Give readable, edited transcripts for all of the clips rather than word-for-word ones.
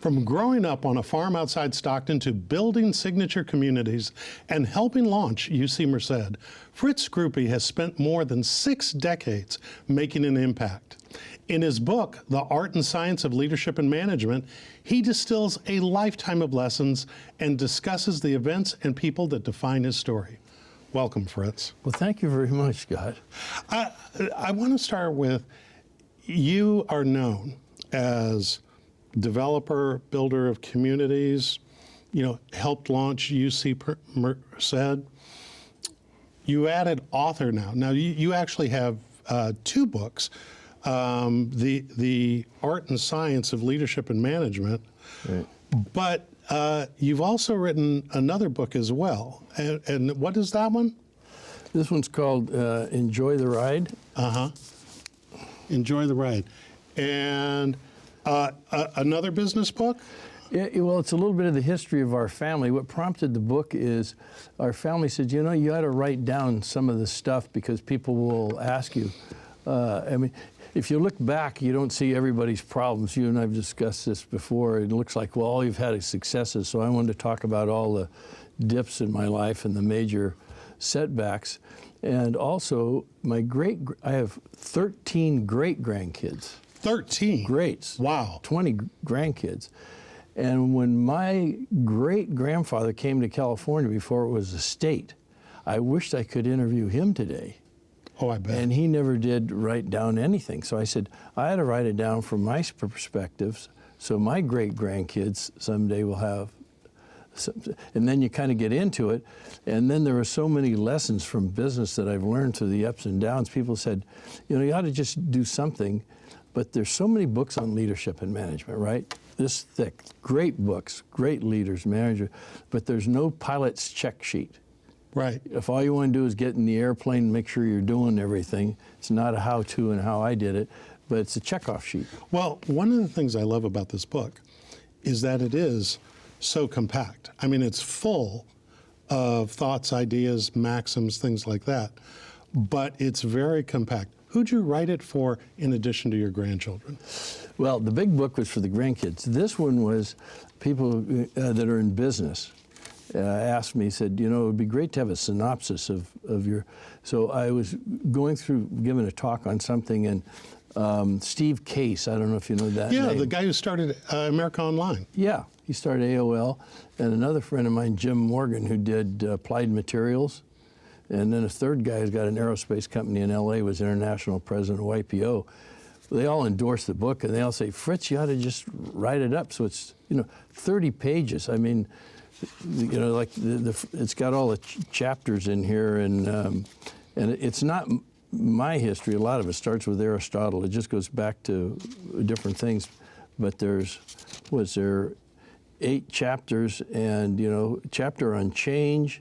From growing up on a farm outside Stockton to building signature communities and helping launch UC Merced, Fritz Grupe has spent more than 6 decades making an impact. In his book, The Art and Science of Leadership and Management, he distills a lifetime of lessons and discusses the events and people that define his story. Welcome, Fritz. Well, thank you very much, Scott. I want to start with, you are known as developer, builder of communities, helped launch UC Merced. You added author now. Now, you actually have 2 books, The Art and Science of Leadership and Management, right. But you've also written another book as well. And what is that one? This one's called Enjoy the Ride. Enjoy the Ride. And another business book? Yeah, well, it's a little bit of the history of our family. What prompted the book is our family said, you ought to write down some of this stuff because people will ask you. If you look back, you don't see everybody's problems. You and I have discussed this before. It looks like, well, all you've had is successes. So I wanted to talk about all the dips in my life and the major setbacks. And also, I have 13 great-grandkids. 13? Greats. Wow. 20 grandkids. And when my great-grandfather came to California before it was a state, I wished I could interview him today. Oh, I bet. And he never did write down anything. So I said, I had to write it down from my perspectives so my great-grandkids someday will have something. And then you kind of get into it. And then there are so many lessons from business that I've learned through the ups and downs. People said, you ought to just do something. But there's so many books on leadership and management, right? This thick, great books, great leaders, managers, but there's no pilot's check sheet. Right. If all you want to do is get in the airplane and make sure you're doing everything, it's not a how-to and how I did it, but it's a checkoff sheet. Well, one of the things I love about this book is that it is so compact. I mean, it's full of thoughts, ideas, maxims, things like that, but it's very compact. Who'd you write it for in addition to your grandchildren? Well, the big book was for the grandkids. This one was people that are in business. Asked me, said, it would be great to have a synopsis of your... So I was going through, giving a talk on something, and Steve Case, I don't know if you know that name. The guy who started America Online. Yeah, he started AOL. And another friend of mine, Jim Morgan, who did Applied Materials. And then a third guy who's got an aerospace company in LA, was international president of YPO. They all endorse the book, and they all say, Fritz, you ought to just write it up. So it's, 30 pages. I mean, it's got all the chapters in here, and it's not my history. A lot of it starts with Aristotle. It just goes back to different things. But there 8 chapters, and chapter on change,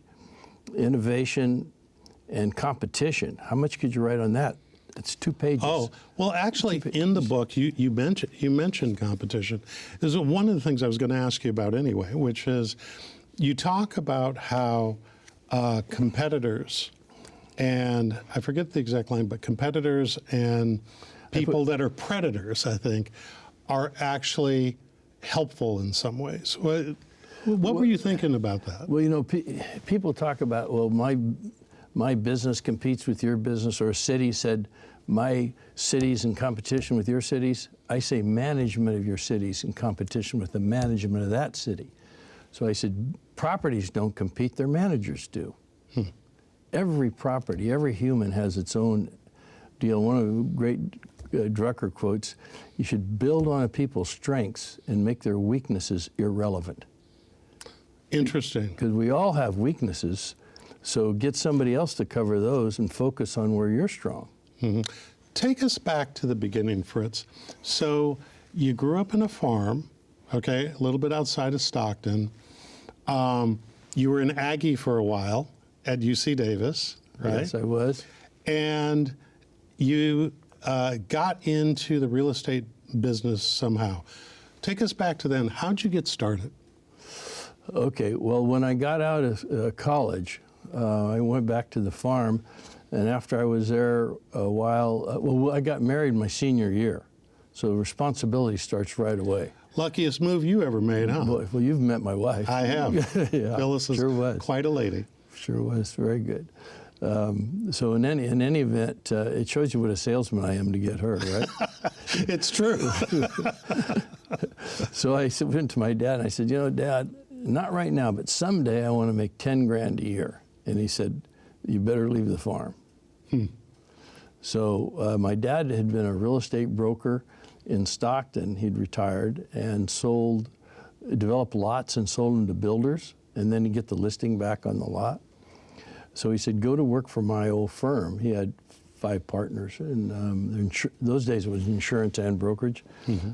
innovation, and competition. How much could you write on that? It's 2 pages. Oh, well, actually, in the book, you mentioned competition. This is one of the things I was going to ask you about anyway, which is you talk about how competitors, and I forget the exact line, but competitors and people that are predators, I think, are actually helpful in some ways. What were you thinking about that? Well, people talk about, well, my business competes with your business, or a city said, my city's in competition with your cities. I say management of your city's in competition with the management of that city. So I said, properties don't compete, their managers do. Every property, every human has its own deal. One of the great Drucker quotes, you should build on a people's strengths and make their weaknesses irrelevant. Interesting. Because we all have weaknesses. So get somebody else to cover those and focus on where you're strong. Take us back to the beginning, Fritz. So you grew up in a farm, okay, a little bit outside of Stockton. You were an Aggie for a while at UC Davis, right? Yes, I was. And you got into the real estate business somehow. Take us back to then. How'd you get started? Okay, well, when I got out of college, I went back to the farm, and after I was there a while, I got married my senior year, so responsibility starts right away. Luckiest move you ever made, huh? Boy, well, you've met my wife. I have. Yeah, Phyllis is sure was. quite a lady. Sure was. Very good. So in any event, it shows you what a salesman I am to get her, right? It's true. So I went to my dad and I said, Dad, not right now, but someday I want to make 10 grand a year. And he said, you better leave the farm. So my dad had been a real estate broker in Stockton. He'd retired and developed lots and sold them to builders, and then he'd get the listing back on the lot. So he said, go to work for my old firm. He had 5 partners, and those days it was insurance and brokerage.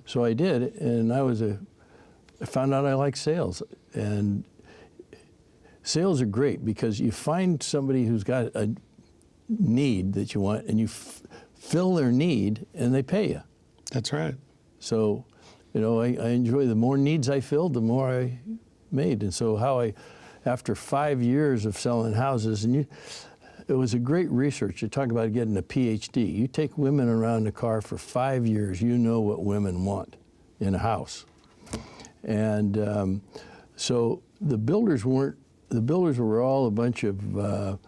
So I did, and I found out I like sales. And sales are great because you find somebody who's got a need that you want, and you fill their need, and they pay you. That's right. So, I enjoy the more needs I filled, the more I made. And so after 5 years of selling houses, and it was a great research. You talk about getting a PhD. You take women around the car for 5 years, you know what women want in a house. And so the builders were all a bunch of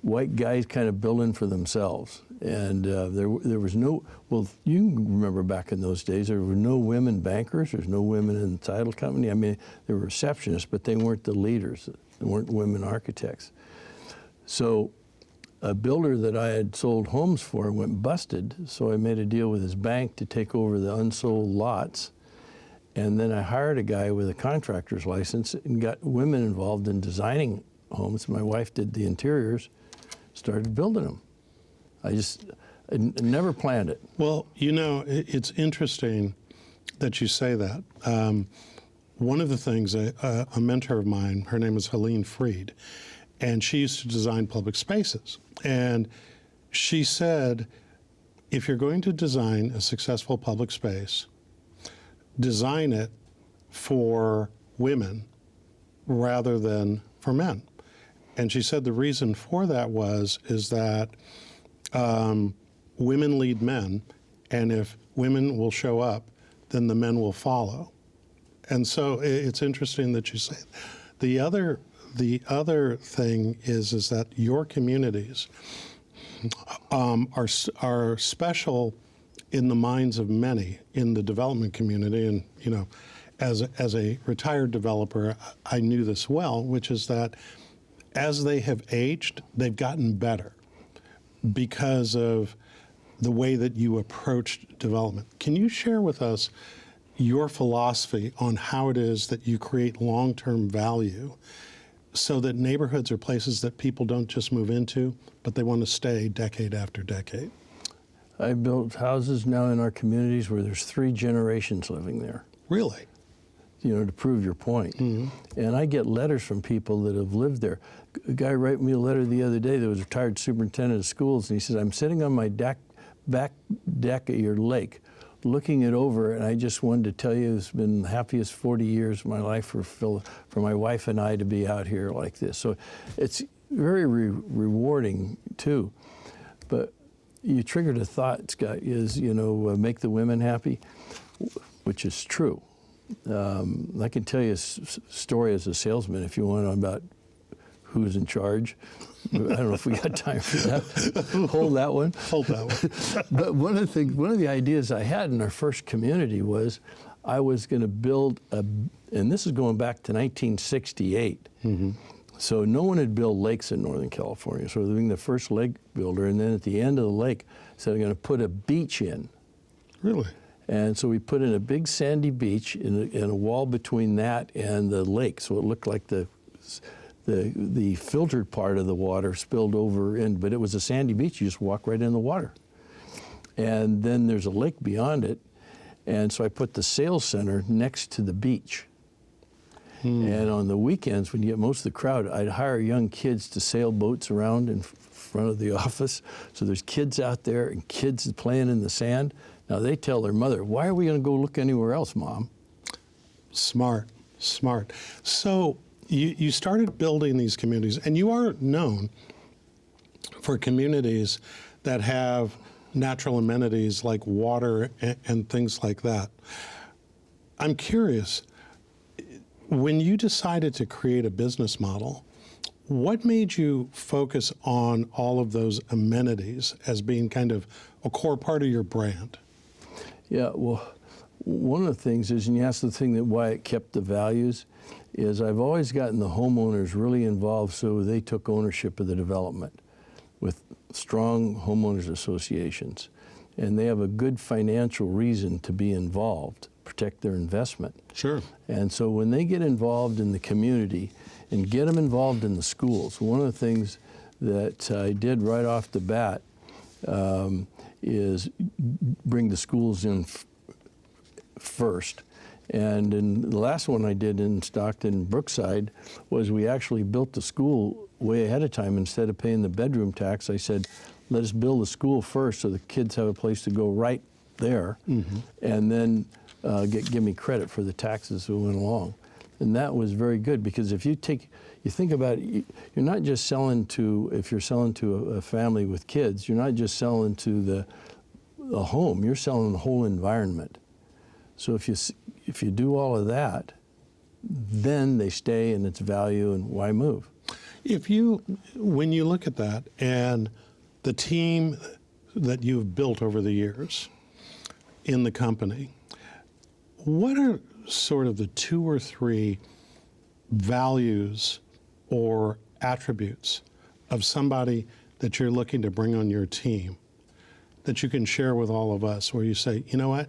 white guys kind of building for themselves. And there was no, well, you can remember back in those days, there were no women bankers, there's no women in the title company. I mean, there were receptionists, but they weren't the leaders. There weren't women architects. So a builder that I had sold homes for went busted, so I made a deal with his bank to take over the unsold lots. And then I hired a guy with a contractor's license and got women involved in designing homes. My wife did the interiors, started building them. I never planned it. Well, it's interesting that you say that. One of the things, a mentor of mine, her name is Helene Freed, and she used to design public spaces. And she said, if you're going to design a successful public space, design it for women rather than for men. And she said the reason for that is that women lead men, and if women will show up, then the men will follow. And so it's interesting that you say the other thing is that your communities are special in the minds of many in the development community. And as a retired developer, I knew this well, which is that as they have aged, they've gotten better because of the way that you approached development. Can you share with us your philosophy on how it is that you create long-term value so that neighborhoods are places that people don't just move into, but they want to stay decade after decade? I built houses now in our communities where there's 3 generations living there. Really? To prove your point. And I get letters from people that have lived there. A guy wrote me a letter the other day that was a retired superintendent of schools, and he says, I'm sitting on my back deck at your lake, looking it over, and I just wanted to tell you it's been the happiest 40 years of my life for my wife and I to be out here like this. So it's very rewarding, too. But you triggered a thought, Scott, is, make the women happy, which is true. I can tell you a story as a salesman if you want about who's in charge. I don't know if we got time for that. Hold that one. Hold that one. But one of the ideas I had in our first community was I was going to build and this is going back to 1968. So no one had built lakes in Northern California. So being the first lake builder, and then at the end of the lake, said I'm going to put a beach in. Really? And so we put in a big sandy beach in a wall between that and the lake, so it looked like the filtered part of the water spilled over in, but it was a sandy beach. You just walk right in the water. And then there's a lake beyond it, and so I put the sales center next to the beach. And on the weekends, when you get most of the crowd, I'd hire young kids to sail boats around in front of the office. So there's kids out there and kids playing in the sand. Now they tell their mother, why are we going to go look anywhere else, Mom? Smart. So you started building these communities, and you are known for communities that have natural amenities like water and things like that. I'm curious, when you decided to create a business model, what made you focus on all of those amenities as being kind of a core part of your brand? Yeah, well, one of the things is, and you asked the thing that why it kept the values, is I've always gotten the homeowners really involved so they took ownership of the development with strong homeowners associations. And they have a good financial reason to be involved, protect their investment. Sure. And so when they get involved in the community and get them involved in the schools, one of the things that I did right off the bat is bring the schools in first. And in the last one I did in Stockton, Brookside, was we actually built the school way ahead of time. Instead of paying the bedroom tax, I said, let us build a school first so the kids have a place to go right there, and then give me credit for the taxes that went along. And that was very good, because if you think about it, you're not just selling to, if you're selling to a family with kids, you're not just selling to the home, you're selling the whole environment. So if you do all of that, then they stay and it's value, and why move? When you look at that and the team that you've built over the years in the company, what are sort of the 2 or 3 values or attributes of somebody that you're looking to bring on your team that you can share with all of us, where you say, you know what,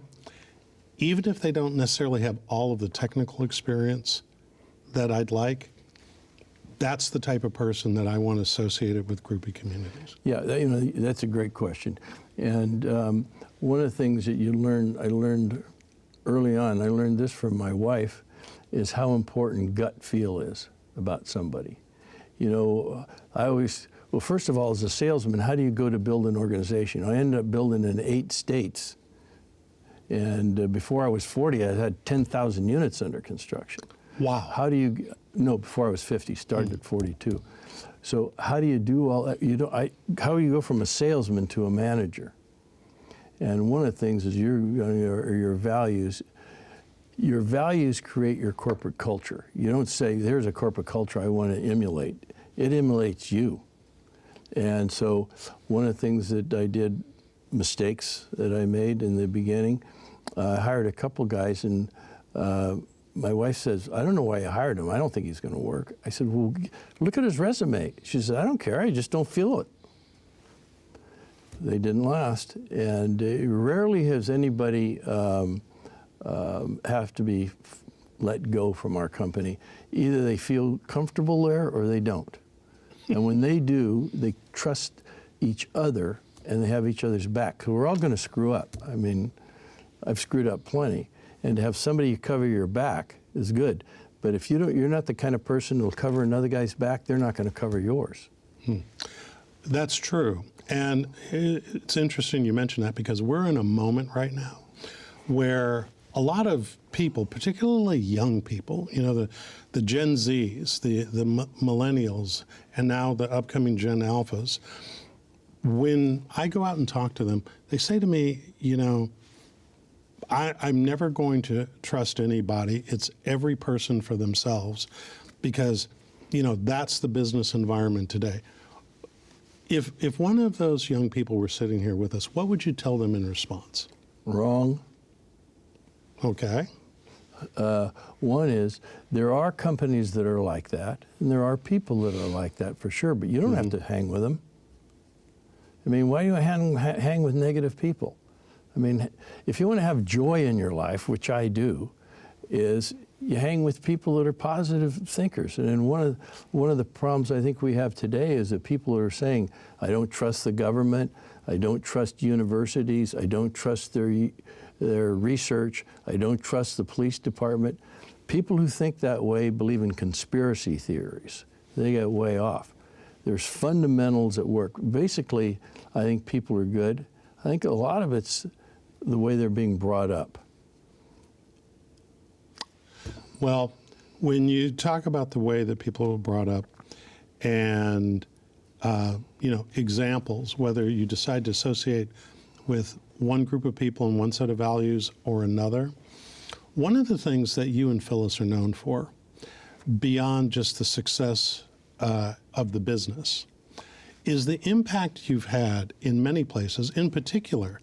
even if they don't necessarily have all of the technical experience that I'd like, that's the type of person that I want associated with Grupe communities? Yeah, that's a great question. And one of the things that I learned early on, I learned this from my wife, is how important gut feel is about somebody. Well, first of all, as a salesman, how do you go to build an organization? I ended up building in 8 states. And before I was 40, I had 10,000 units under construction. Wow. Before I was 50, started at 42. So how do you do all that? How do you go from a salesman to a manager? And one of the things is your values. Your values create your corporate culture. You don't say, there's a corporate culture I want to emulate. It emulates you. And so one of the things that I did, mistakes that I made in the beginning, I hired a couple guys, and my wife says, I don't know why you hired him. I don't think he's going to work. I said, well, look at his resume. She said, I don't care. I just don't feel it. They didn't last. And rarely has anybody have to be let go from our company. Either they feel comfortable there or they don't. And when they do, they trust each other and they have each other's back. So we're all going to screw up. I mean, I've screwed up plenty. And to have somebody cover your back is good. But if you're not the kind of person who will cover another guy's back, they're not going to cover yours. That's true. And it's interesting you mention that, because we're in a moment right now where a lot of people, particularly young people, the Gen Zs, the millennials, and now the upcoming Gen Alphas, when I go out and talk to them, they say to me, I'm never going to trust anybody. It's every person for themselves, because, that's the business environment today. If one of those young people were sitting here with us, what would you tell them in response? Wrong. Okay. One is, there are companies that are like that, and there are people that are like that for sure, but you don't have to hang with them. I mean, why do you hang with negative people? I mean, if you want to have joy in your life, which I do, is you hang with people that are positive thinkers. And one of the problems I think we have today is that people are saying, I don't trust the government, I don't trust universities, I don't trust their research, I don't trust the police department. People who think that way believe in conspiracy theories. They get way off. There's fundamentals at work. Basically, I think people are good. I think a lot of it's the way they're being brought up. Well, when you talk about the way that people are brought up and, examples, whether you decide to associate with one group of people and one set of values or another, One of the things that you and Phyllis are known for, beyond just the success of the business, is the impact you've had in many places, in particular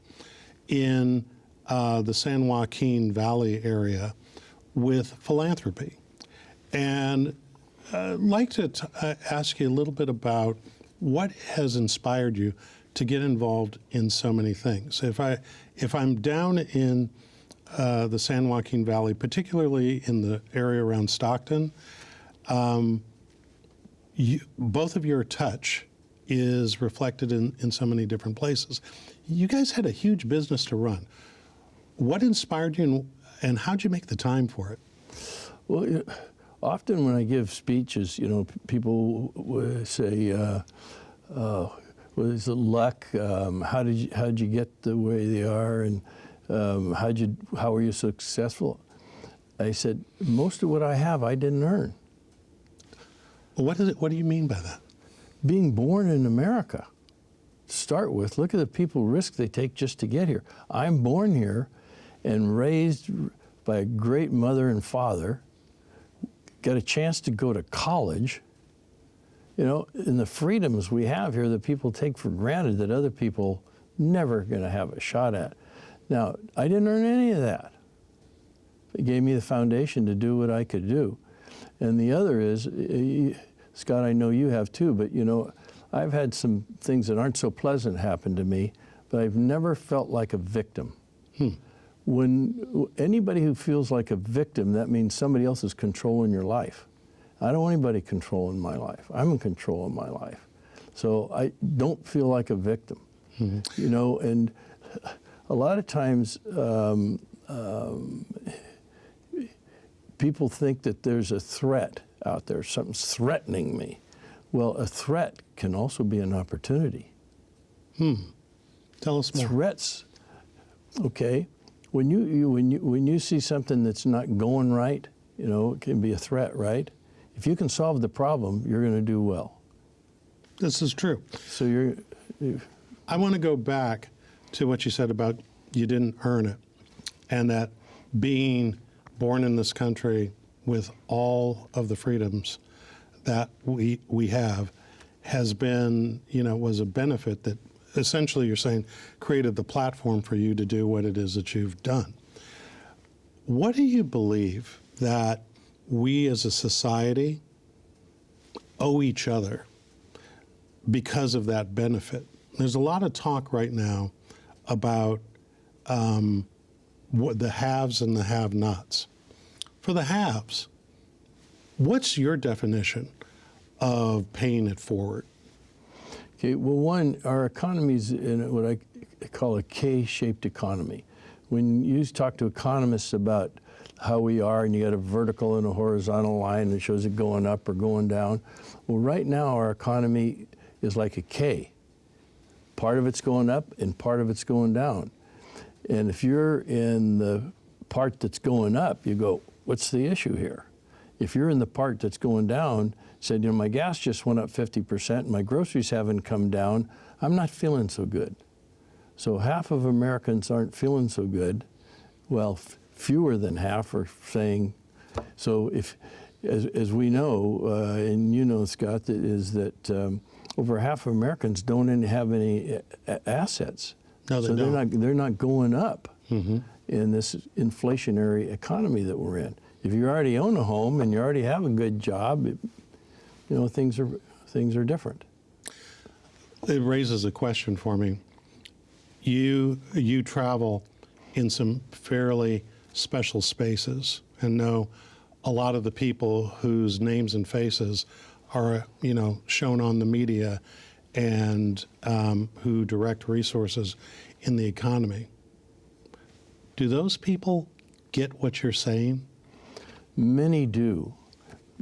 in the San Joaquin Valley area with philanthropy. And I'd like to ask you a little bit about what has inspired you to get involved in so many things. If I'm down in the San Joaquin Valley, particularly in the area around Stockton, both of your touch is reflected in so many different places. You guys had a huge business to run. What inspired you, and how'd you make the time for it? Well, often when I give speeches, people will say, was it luck? How'd you get the way they are? And how were you successful? I said, most of what I have, I didn't earn. Well, what do you mean by that? Being born in America, to start with, look at the people risk they take just to get here. I'm born here and raised by a great mother and father, got a chance to go to college, and the freedoms we have here that people take for granted that other people never going to have a shot at. Now, I didn't earn any of that. It gave me the foundation to do what I could do. And the other is, Scott, I know you have too, but I've had some things that aren't so pleasant happen to me, but I've never felt like a victim. When anybody who feels like a victim, that means somebody else is controlling your life. I don't want anybody controlling my life. I'm in control of my life. So I don't feel like a victim, and a lot of times people think that there's a threat out there, something's threatening me. Well, a threat can also be an opportunity. Tell us more. Threats, okay. When you see something that's not going right, it can be a threat, right? If you can solve the problem, you're going to do well. This is true. So I want to go back to what you said about you didn't earn it, and that being born in this country with all of the freedoms that we have has been, was a benefit that essentially you're saying created the platform for you to do what it is that you've done. What do you believe that we as a society owe each other because of that benefit? There's a lot of talk right now about what the haves and the have-nots. For the haves, what's your definition of paying it forward? Okay, well, one, our economy's in what I call a K-shaped economy. When you talk to economists about how we are, and you got a vertical and a horizontal line that shows it going up or going down, well, right now our economy is like a K. Part of it's going up and part of it's going down. And if you're in the part that's going up, you go, what's the issue here? If you're in the part that's going down, said, my gas just went up 50%, my groceries haven't come down, I'm not feeling so good. So half of Americans aren't feeling so good. Well, fewer than half are saying, so if, as we know, and you know, Scott, that over half of Americans don't have any assets. No, they so don't. They're not going up in this inflationary economy that we're in. If you already own a home and you already have a good job, things are different. It raises a question for me. You travel in some fairly special spaces and know a lot of the people whose names and faces are, shown on the media and who direct resources in the economy. Do those people get what you're saying? Many do.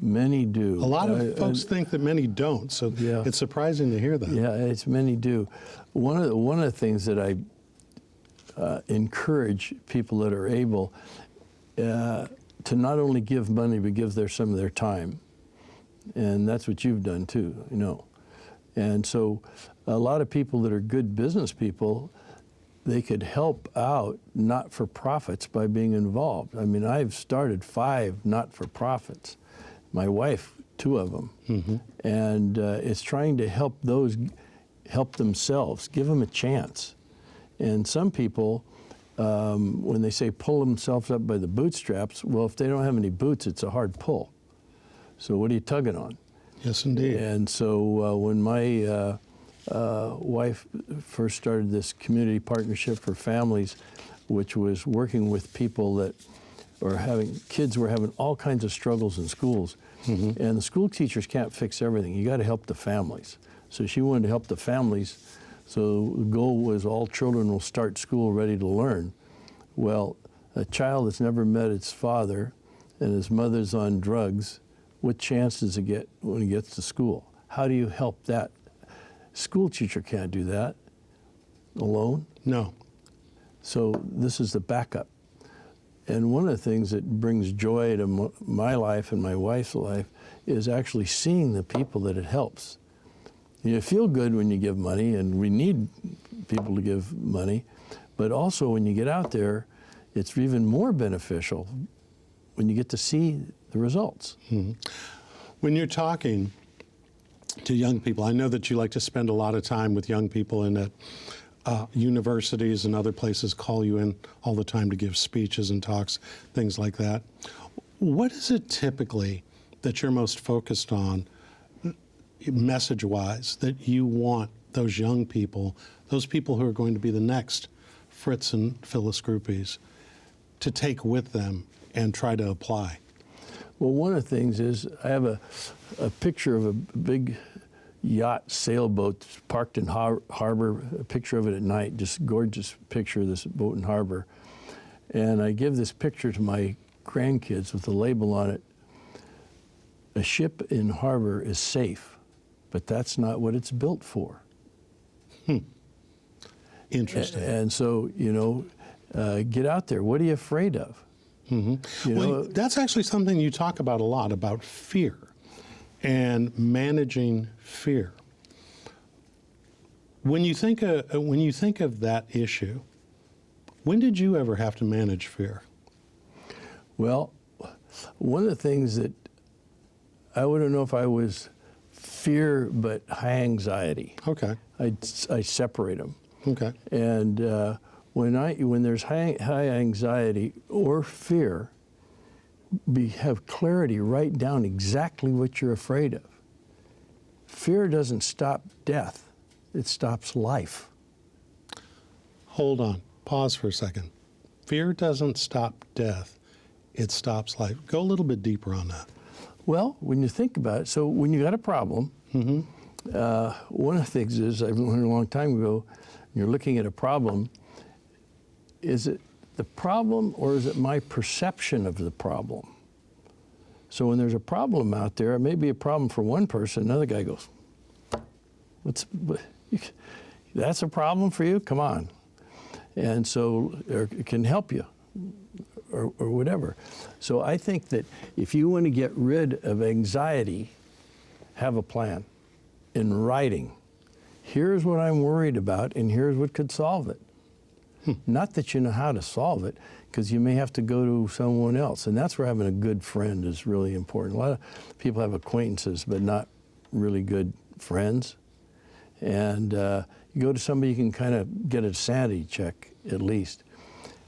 Many do. A lot of folks think that many don't, so yeah. It's surprising to hear that. Yeah, many do. One of the things that I encourage people that are able to not only give money, but give some of their time. And that's what you've done too, And so a lot of people that are good business people, they could help out not-for-profits by being involved. I mean, I've started 5 not-for-profits. My wife, 2 of them. And it's trying to help those help themselves, give them a chance. And some people, when they say pull themselves up by the bootstraps, well, if they don't have any boots, it's a hard pull. So what are you tugging on? Yes, indeed. And so when my wife first started this community partnership for families, which was working with people that are kids were having all kinds of struggles in schools. And the school teachers can't fix everything. You got to help the families. So she wanted to help the families. So the goal was all children will start school ready to learn. Well, a child that's never met its father and his mother's on drugs, what chance does it get when he gets to school? How do you help that? School teacher can't do that alone. No. So this is the backup. And one of the things that brings joy to my life and my wife's life is actually seeing the people that it helps. You feel good when you give money, and we need people to give money, but also when you get out there, it's even more beneficial when you get to see the results. When you're talking to young people, I know that you like to spend a lot of time with young people, and that universities and other places call you in all the time to give speeches and talks, things like that. What is it typically that you're most focused on, message-wise, that you want those young people, those people who are going to be the next Fritz and Phyllis Grupes, to take with them and try to apply? Well, one of the things is I have a picture of a big yacht sailboat parked in harbor, a picture of it at night, just gorgeous picture of this boat in harbor. And I give this picture to my grandkids with a label on it. A ship in harbor is safe, but that's not what it's built for. Interesting. And so, get out there. What are you afraid of? Well, that's actually something you talk about a lot, about fear and managing fear. When you think of that issue, when did you ever have to manage fear? Well, one of the things that I wouldn't know if I was fear but high anxiety. Okay. I separate them. Okay. And when there's high anxiety or fear, have clarity, write down exactly what you're afraid of. Fear doesn't stop death, it stops life. Hold on, pause for a second. Fear doesn't stop death, it stops life. Go a little bit deeper on that. Well, when you think about it, so when you got a problem, one of the things is, I've learned a long time ago, you're looking at a problem, is it the problem or is it my perception of the problem? So when there's a problem out there, it may be a problem for one person, another guy goes, that's a problem for you? Come on. And so it can help you or whatever. So I think that if you want to get rid of anxiety, have a plan in writing. Here's what I'm worried about and here's what could solve it. Not that you know how to solve it, because you may have to go to someone else. And that's where having a good friend is really important. A lot of people have acquaintances, but not really good friends. And you go to somebody you can kind of get a sanity check, at least.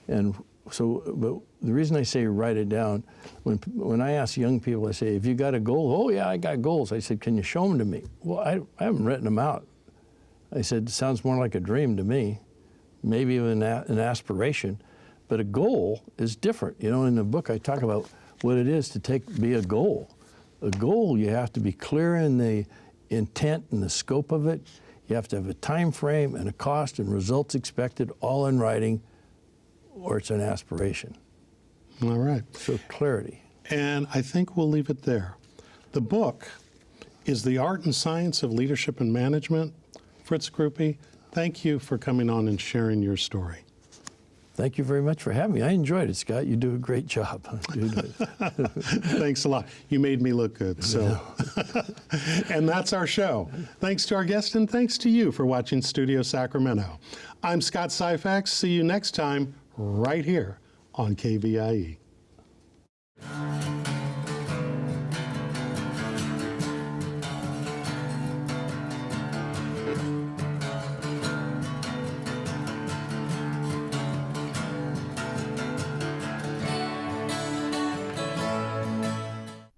And so, but the reason I say write it down, when I ask young people, I say, have you got a goal? Oh, yeah, I got goals. I said, can you show them to me? Well, I haven't written them out. I said, sounds more like a dream to me. Maybe even an aspiration, but a goal is different. In the book I talk about what it is to be a goal. A goal, you have to be clear in the intent and the scope of it. You have to have a time frame and a cost and results expected, all in writing, or it's an aspiration. All right. So clarity. And I think we'll leave it there. The book is The Art and Science of Leadership and Management. Fritz Grupe, thank you for coming on and sharing your story. Thank you very much for having me. I enjoyed it, Scott. You do a great job. Thanks a lot. You made me look good. So, and that's our show. Thanks to our guest and thanks to you for watching Studio Sacramento. I'm Scott Syphax. See you next time right here on KVIE.